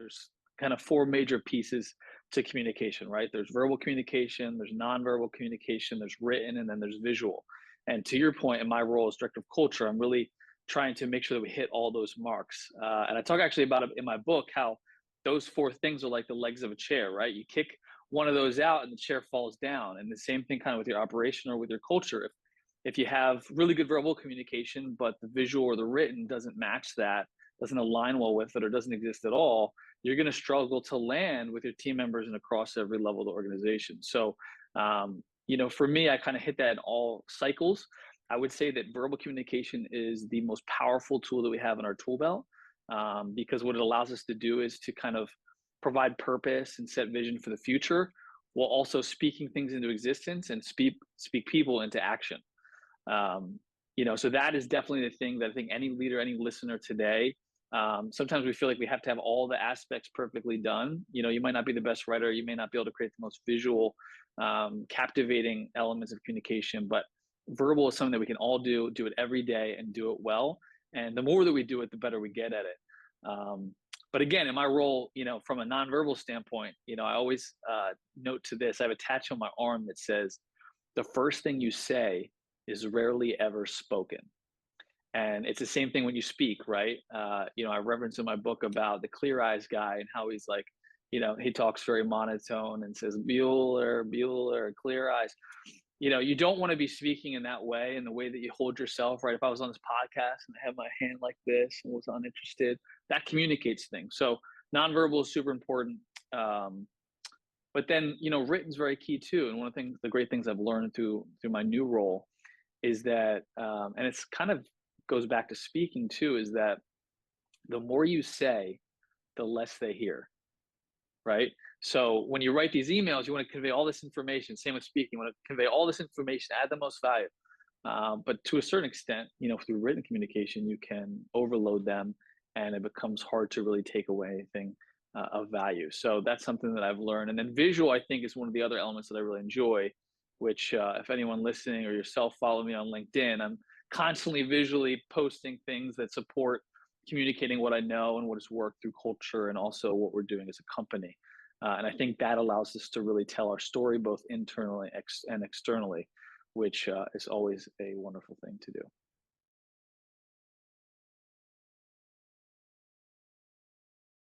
there's kind of four major pieces to communication, right? There's verbal communication, there's nonverbal communication, there's written, and then there's visual. And to your point, in my role as director of culture, I'm really trying to make sure that we hit all those marks. And I talk actually about it in my book, how those four things are like the legs of a chair, right? You kick one of those out and the chair falls down. And the same thing kind of with your operation or with your culture. If you have really good verbal communication, but the visual or the written doesn't match that, doesn't align well with it, or doesn't exist at all, you're going to struggle to land with your team members and across every level of the organization. So, for me, I kind of hit that in all cycles. I would say that verbal communication is the most powerful tool that we have in our tool belt, because what it allows us to do is to kind of provide purpose and set vision for the future, while also speaking things into existence and speak people into action. So that is definitely the thing that I think any leader, any listener today, sometimes we feel like we have to have all the aspects perfectly done. You might not be the best writer, you may not be able to create the most visual, captivating elements of communication, but verbal is something that we can all do it every day and do it well. And the more that we do it, the better we get at it. But again, in my role, from a nonverbal standpoint, I always note to this, I have a tattoo on my arm that says, the first thing you say is rarely ever spoken. And it's the same thing when you speak, right? I reference in my book about the clear eyes guy and how he's like, he talks very monotone and says, Bueller, Bueller, clear eyes. You don't want to be speaking in that way, in the way that you hold yourself, right? If I was on this podcast and I had my hand like this and was uninterested, that communicates things. So nonverbal is super important. But then, written is very key too. And one of the great things I've learned through my new role is that, and it's kind of goes back to speaking too, is that the more you say, the less they hear, right? So when you write these emails, you want to convey all this information. Same with speaking, you want to convey all this information, add the most value. But to a certain extent, through written communication, you can overload them and it becomes hard to really take away anything of value. So that's something that I've learned. And then visual, I think, is one of the other elements that I really enjoy, which if anyone listening or yourself follow me on LinkedIn, I'm constantly visually posting things that support communicating what I know and what has worked through culture and also what we're doing as a company. And I think that allows us to really tell our story both internally and externally, which is always a wonderful thing to do.